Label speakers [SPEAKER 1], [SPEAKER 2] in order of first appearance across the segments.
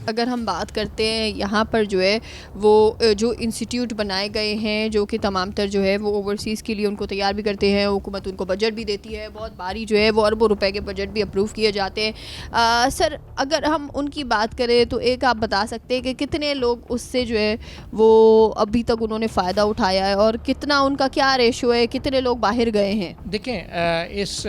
[SPEAKER 1] اگر ہم بات کرتے ہیں یہاں پر جو ہے وہ جو انسٹیٹیوٹ بنائے گئے ہیں جو کہ تمام تر جو ہے وہ اوورسیز کے لیے ان کو تیار بھی کرتے ہیں, حکومت ان کو بجٹ بھی دیتی ہے, بہت باری جو ہے وہ اربوں روپے کے بجٹ بھی اپروو کیے جاتے ہیں. سر اگر ہم ان کی بات کریں تو ایک آپ بتا سکتے ہیں کہ کتنے لوگ اس سے جو ہے وہ ابھی تک انہوں نے فائدہ اٹھایا ہے اور کتنا ان کا کیا ریشو ہے, کتنے لوگ باہر گئے ہیں؟
[SPEAKER 2] دیکھیں اس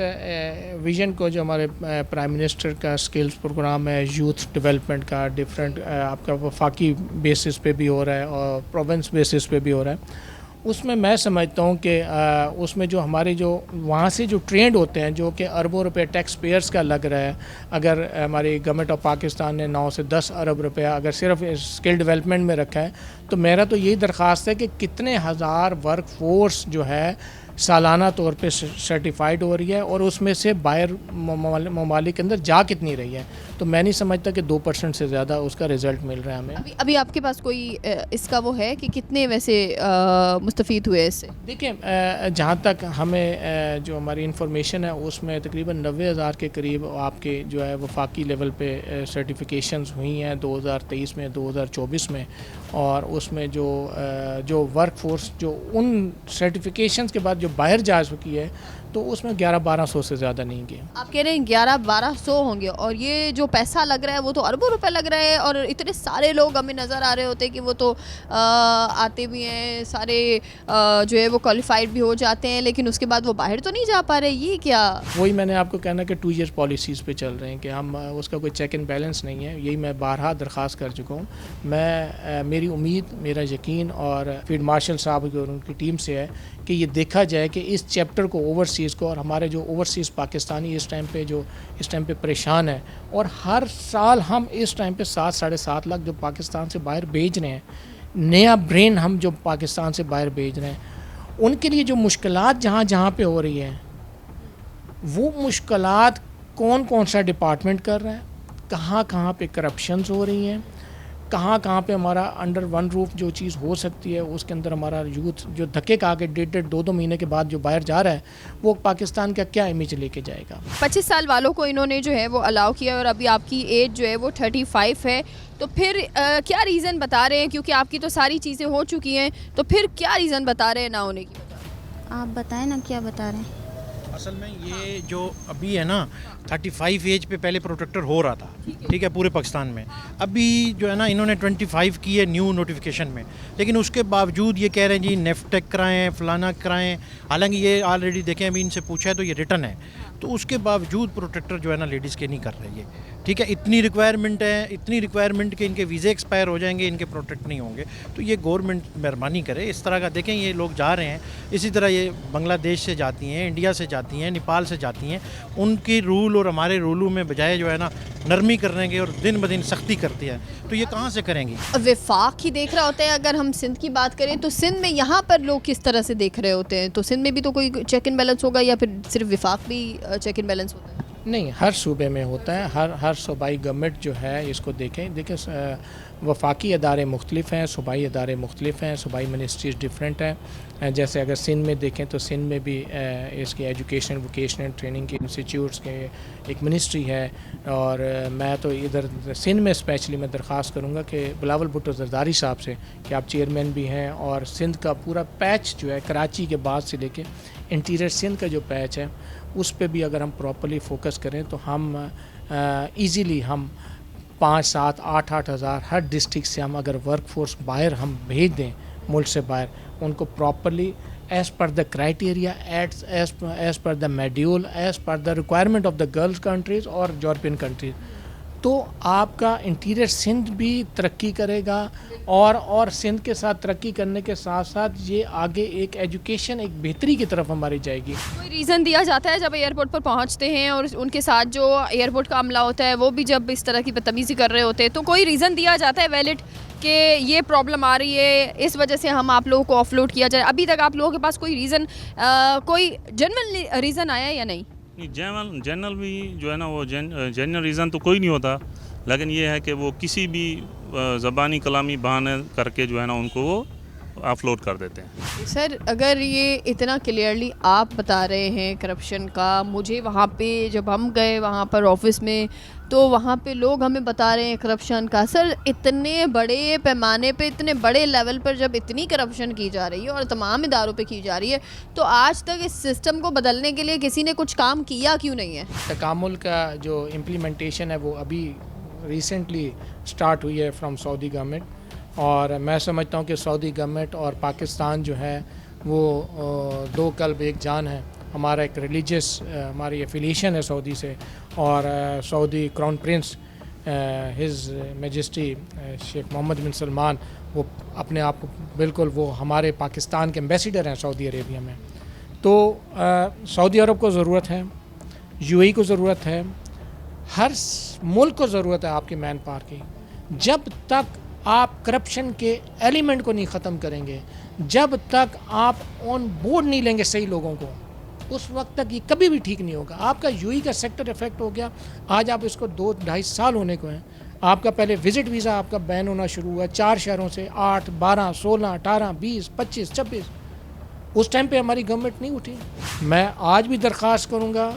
[SPEAKER 2] ویژن کو جو ہمارے پرائم منسٹر کا اسکلز پروگرام ہے, یوتھ ڈیولپمنٹ کا ڈفرینٹ آپ کا وفاقی بیسس پہ بھی ہو رہا ہے اور پروونس بیسس پہ بھی ہو رہا ہے, اس میں سمجھتا ہوں کہ اس میں جو ہمارے جو وہاں سے جو ٹرینڈ ہوتے ہیں جو کہ اربوں روپے ٹیکس پیئرس کا لگ رہا ہے, اگر ہماری گورنمنٹ آف پاکستان نے 9 سے 10 ارب روپیہ اگر صرف اسکل ڈیولپمنٹ میں رکھا ہے, تو میرا تو یہی درخواست ہے کہ کتنے ہزار ورک فورس جو ہے سالانہ طور پہ سرٹیفائڈ ہو رہی ہے اور اس میں سے باہر ممالک کے اندر جا کتنی رہی ہے, تو میں نہیں سمجھتا کہ 2% سے زیادہ اس کا رزلٹ مل رہا ہے ہمیں.
[SPEAKER 1] ابھی آپ کے پاس کوئی اس کا وہ ہے کہ کتنے ویسے مستفید ہوئے اس سے؟
[SPEAKER 2] دیکھیں جہاں تک ہمیں جو ہماری انفارمیشن ہے اس میں تقریباً 90,000 کے قریب آپ کے جو ہے وفاقی لیول پہ سرٹیفیکیشنز ہوئی ہیں 2023 میں 2024 میں, اور اس میں جو ورک فورس جو ان سرٹیفیکیشنز کے بعد جو باہر جا چکی ہے تو اس میں 1100-1200 سے زیادہ نہیں گئے.
[SPEAKER 1] آپ کہہ رہے ہیں 1100-1200 ہوں گے, اور یہ جو پیسہ لگ رہا ہے وہ تو اربوں روپے لگ رہا ہے, اور اتنے سارے لوگ ہمیں نظر آ رہے ہوتے ہیں کہ وہ تو آتے بھی ہیں سارے جو ہے وہ کوالیفائڈ بھی ہو جاتے ہیں, لیکن اس کے بعد وہ باہر تو نہیں جا پا رہے. یہ کیا؟
[SPEAKER 2] وہی میں نے آپ کو کہنا کہ 2 ایئر پالیسیز پہ چل رہے ہیں کہ ہم اس کا کوئی چیک اینڈ بیلنس نہیں ہے. یہی میں بارہا درخواست کر چکا ہوں. میری امید, میرا یقین اور فیلڈ مارشل صاحب اور ان کی ٹیم سے ہے کہ یہ دیکھا جائے کہ اس چیپٹر کو اوورسیز کو, اور ہمارے جو اوورسیز پاکستانی اس ٹائم پہ پریشان ہیں, اور ہر سال ہم اس ٹائم پہ 7-7.5 لاکھ جو پاکستان سے باہر بھیج رہے ہیں, نیا برین ہم جو پاکستان سے باہر بھیج رہے ہیں, ان کے لیے جو مشکلات جہاں پہ ہو رہی ہیں وہ مشکلات کون سا ڈپارٹمنٹ کر رہا ہے, کہاں پہ کرپشنز ہو رہی ہیں, کہاں پہ ہمارا انڈر ون روف جو چیز ہو سکتی ہے اس کے اندر ہمارا یوتھ جو دھکے کھا کے 1.5-2 مہینے کے بعد جو باہر جا رہا ہے وہ پاکستان کا کیا امیج لے کے جائے گا.
[SPEAKER 1] 25 سال والوں کو انہوں نے جو ہے وہ الاؤ کیا, اور ابھی آپ کی ایج جو ہے وہ 35 ہے, تو پھر کیا ریزن بتا رہے ہیں, کیونکہ آپ کی تو ساری چیزیں ہو چکی ہیں, تو پھر کیا ریزن بتا رہے ہیں نہ ہونے کی؟
[SPEAKER 3] آپ بتائیں نا کیا بتا رہے ہیں.
[SPEAKER 4] اصل میں یہ جو ابھی ہے نا 35 ایج پہ پہلے پروٹیکٹر ہو رہا تھا, ٹھیک ہے, پورے پاکستان میں. ابھی جو ہے نا انہوں نے 25 کی ہے نیو نوٹیفیکیشن میں, لیکن اس کے باوجود یہ کہہ رہے ہیں جی نیفٹیک کرائیں, فلانا کرائیں, حالانکہ یہ آلریڈی دیکھیں ابھی ان سے پوچھا ہے تو یہ ریٹن ہے, تو اس کے باوجود پروٹیکٹر جو ہے نا لیڈیز کے نہیں کر رہے یہ, ٹھیک ہے. اتنی ریکوائرمنٹ کہ ان کے ویزے ایکسپائر ہو جائیں گے, ان کے پروٹیکٹ نہیں ہوں گے, تو یہ گورنمنٹ مہربانی کرے اس طرح کا. دیکھیں یہ لوگ جا رہے ہیں, اسی طرح یہ بنگلہ دیش سے جاتی ہیں, انڈیا سے جاتی ہیں, نیپال سے جاتی ہیں, ان کی رول اور ہمارے رولوں میں بجائے جو ہے نا نرمی کرنے کے اور دن بدن سختی کرتی ہے, تو یہ کہاں سے کریں گی.
[SPEAKER 1] وفاق ہی دیکھ رہا ہوتا ہے. اگر ہم سندھ کی بات کریں تو سندھ میں یہاں پر لوگ کس طرح سے دیکھ رہے ہوتے ہیں, تو سندھ میں بھی تو کوئی چیک اینڈ بیلنس ہوگا, یا پھر صرف وفاق بھی چیک اینڈ بیلنس ہوتا ہے؟
[SPEAKER 2] نہیں, ہر صوبے میں ہوتا ہے. ہر صوبائی گورنمنٹ جو ہے اس کو دیکھیں وفاقی ادارے مختلف ہیں, صوبائی ادارے مختلف ہیں, صوبائی منسٹریز ڈفرینٹ ہیں. جیسے اگر سندھ میں دیکھیں تو سندھ میں بھی اس کی ایجوکیشن ووکیشنل ٹریننگ کے انسٹیٹیوٹس کے ایک منسٹری ہے, اور میں تو ادھر سندھ میں اسپیشلی میں درخواست کروں گا کہ بلاول بھٹو زرداری صاحب سے کہ آپ چیئرمین بھی ہیں, اور سندھ کا پورا پیچ جو ہے کراچی کے بعد سے لے کے انٹیریئر سندھ کا جو پیچ ہے اس پہ بھی اگر ہم پراپرلی فوکس کریں تو ہم ایزیلی ہم 5-7-8 ہزار ہر ڈسٹرکٹ سے ہم اگر ورک فورس باہر ہم بھیج دیں ملک سے باہر, ان کو properly as per the criteria, as per the medieval, as per the requirement of the girls countries اور یورپین کنٹریز, تو آپ کا انٹیریئر سندھ بھی ترقی کرے گا, اور سندھ کے ساتھ ترقی کرنے کے ساتھ ساتھ یہ آگے ایک ایجوکیشن ایک بہتری کی طرف ہماری جائے گی.
[SPEAKER 1] کوئی ریزن دیا جاتا ہے جب ایئرپورٹ پر پہنچتے ہیں اور ان کے ساتھ جو ایئرپورٹ کا عملہ ہوتا ہے وہ بھی جب اس طرح کی بدتمیزی کر رہے ہوتے ہیں, تو کوئی ریزن دیا جاتا ہے ویلڈ کہ یہ پرابلم آ رہی ہے, اس وجہ سے ہم آپ لوگوں کو آف لوڈ کیا جائے؟ ابھی تک آپ لوگوں کے پاس کوئی ریزن, کوئی جنرل ریزن آیا ہے یا نہیں؟
[SPEAKER 5] جنرل بھی جو ہے نا وہ جنرل ریزن تو کوئی نہیں ہوتا, لیکن یہ ہے کہ وہ کسی بھی زبانی کلامی بہانے کر کے جو ہے نا ان کو وہ آف لوڈ کر دیتے ہیں.
[SPEAKER 1] سر اگر یہ اتنا کلیئرلی آپ بتا رہے ہیں کرپشن کا, مجھے وہاں پہ جب ہم گئے وہاں پر آفس میں تو وہاں پہ لوگ ہمیں بتا رہے ہیں کرپشن کا. سر اتنے بڑے پیمانے پہ اتنے بڑے لیول پر جب اتنی کرپشن کی جا رہی ہے اور تمام اداروں پہ کی جا رہی ہے تو آج تک اس سسٹم کو بدلنے کے لیے کسی نے کچھ کام کیا کیوں نہیں ہے؟
[SPEAKER 2] تکامل کا جو امپلیمنٹیشن ہے وہ ابھی ریسنٹلی سٹارٹ ہوئی ہے فرام سعودی گورنمنٹ, اور میں سمجھتا ہوں کہ سعودی گورنمنٹ اور پاکستان جو ہے وہ دو قلب ایک جان ہے. ہمارا ایک ریلیجیس ہماری ایفیلیشن ہے سعودی سے, اور سعودی کراؤن پرنس ہز میجسٹی شیخ محمد بن سلمان وہ اپنے آپ کو بالکل وہ ہمارے پاکستان کے ایمبیسیڈر ہیں سعودی عربیہ میں. تو سعودی عرب کو ضرورت ہے, یو اے کو ضرورت ہے, ہر ملک کو ضرورت ہے آپ کی مین پاور کی. جب تک آپ کرپشن کے ایلیمنٹ کو نہیں ختم کریں گے, جب تک آپ آن بورڈ نہیں لیں گے صحیح لوگوں کو, اس وقت تک یہ کبھی بھی ٹھیک نہیں ہوگا. آپ کا یو ای کا سیکٹر افیکٹ ہو گیا, آج آپ اس کو 2-2.5 سال ہونے کو ہیں. آپ کا پہلے وزٹ ویزا آپ کا بین ہونا شروع ہوا 4 شہروں سے, 8, 12, 16, 18, 20, 25, 26. اس ٹائم پہ ہماری گورنمنٹ نہیں اٹھی. میں آج بھی درخواست کروں گا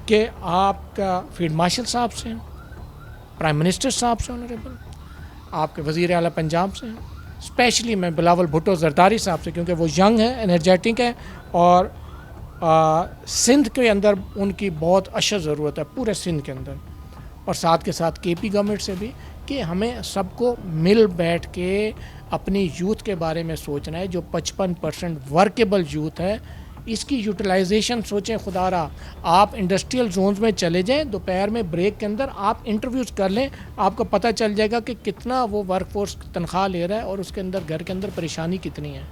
[SPEAKER 2] کہ آپ کا فیلڈ مارشل صاحب سے, پرائم منسٹر صاحب سے آنریبل, آپ کے وزیر اعلیٰ پنجاب سے, اسپیشلی میں بلاول بھٹو زرداری صاحب سے, کیونکہ وہ ینگ ہیں, انرجیٹک ہیں, اور سندھ کے اندر ان کی بہت اشد ضرورت ہے پورے سندھ کے اندر, اور ساتھ کے ساتھ کے پی گورنمنٹ سے بھی, کہ ہمیں سب کو مل بیٹھ کے اپنی یوتھ کے بارے میں سوچنا ہے. جو 55% ورکیبل یوتھ ہے اس کی یوٹیلائزیشن سوچیں. خدا رہا آپ انڈسٹریل زونز میں چلے جائیں, دوپہر میں بریک کے اندر آپ انٹرویوز کر لیں, آپ کو پتہ چل جائے گا کہ کتنا وہ ورک فورس تنخواہ لے رہا ہے اور اس کے اندر گھر کے اندر پریشانی کتنی ہے.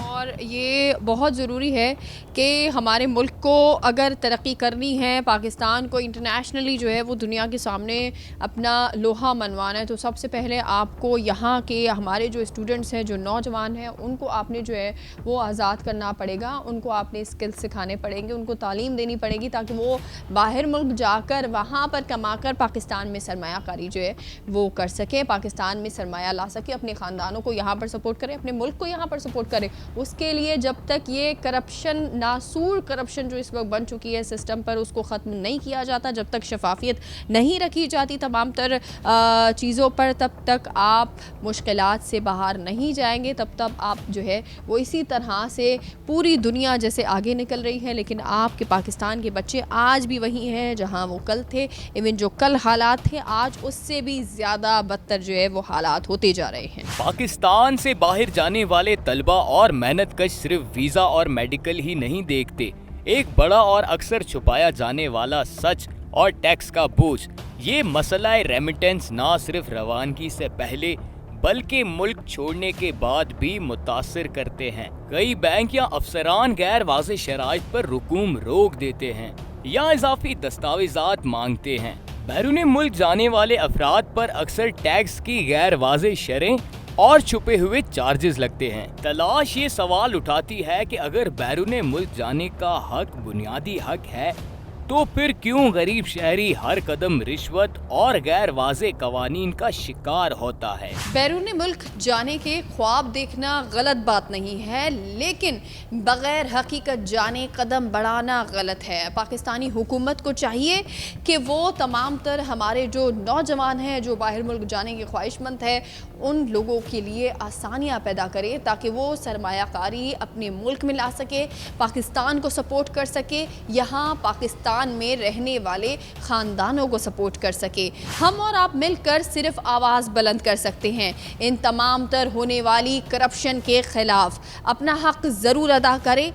[SPEAKER 1] اور یہ بہت ضروری ہے کہ ہمارے ملک کو اگر ترقی کرنی ہے, پاکستان کو انٹرنیشنلی جو ہے وہ دنیا کے سامنے اپنا لوہا منوانا ہے, تو سب سے پہلے آپ کو یہاں کے ہمارے جو اسٹوڈنٹس ہیں, جو نوجوان ہیں, ان کو آپ نے جو ہے وہ آزاد کرنا پڑے گا. ان کو آپ نے اسکل سکھانے پڑیں گے, ان کو تعلیم دینی پڑے گی, تاکہ وہ باہر ملک جا کر وہاں پر کما کر پاکستان میں سرمایہ کاری جو ہے وہ کر سکیں, پاکستان میں سرمایہ لا سکیں, اپنے خاندانوں کو یہاں پر سپورٹ کریں, اپنے ملک کو یہاں پر سپورٹ کریں. اس کے لیے جب تک یہ کرپشن, ناسور کرپشن جو اس وقت بن چکی ہے سسٹم پر, اس کو ختم نہیں کیا جاتا, جب تک شفافیت نہیں رکھی جاتی تمام تر چیزوں پر, تب تک آپ مشکلات سے باہر نہیں جائیں گے. تب آپ جو ہے وہ اسی طرح سے پوری دنیا جیسے آگے نکل رہی ہے, لیکن آپ کے پاکستان کے بچے آج بھی وہی ہیں جہاں وہ کل تھے. ایون جو کل حالات تھے آج اس سے بھی زیادہ بدتر جو ہے وہ حالات ہوتے جا رہے ہیں.
[SPEAKER 6] پاکستان سے باہر جانے والے طلبہ اور محنت کش صرف ویزا اور میڈیکل ہی نہیں دیکھتے, ایک بڑا اور اکثر چھپایا جانے والا سچ اور ٹیکس کا بوجھ. یہ مسئلہ ریمیٹنس نہ صرف روانگی سے پہلے بلکہ ملک چھوڑنے کے بعد بھی متاثر کرتے ہیں. کئی بینک یا افسران غیر واضح شرائط پر رکوم روک دیتے ہیں یا اضافی دستاویزات مانگتے ہیں. بیرون ملک جانے والے افراد پر اکثر ٹیکس کی غیر واضح شرحیں اور چھپے ہوئے چارجز لگتے ہیں. تلاش یہ سوال اٹھاتی ہے کہ اگر بیرون ملک جانے کا حق بنیادی حق ہے تو پھر کیوں غریب شہری ہر قدم رشوت اور غیر واضح قوانین کا شکار ہوتا ہے؟
[SPEAKER 1] بیرون ملک جانے کے خواب دیکھنا غلط بات نہیں ہے, لیکن بغیر حقیقت جانے قدم بڑھانا غلط ہے. پاکستانی حکومت کو چاہیے کہ وہ تمام تر ہمارے جو نوجوان ہیں جو باہر ملک جانے کے خواہش مند ہیں, ان لوگوں کے لیے آسانیاں پیدا کرے تاکہ وہ سرمایہ کاری اپنے ملک میں لا سکے, پاکستان کو سپورٹ کر سکے, یہاں پاکستان میں رہنے والے خاندانوں کو سپورٹ کر سکے. ہم اور آپ مل کر صرف آواز بلند کر سکتے ہیں ان تمام تر ہونے والی کرپشن کے خلاف. اپنا حق ضرور ادا کریں,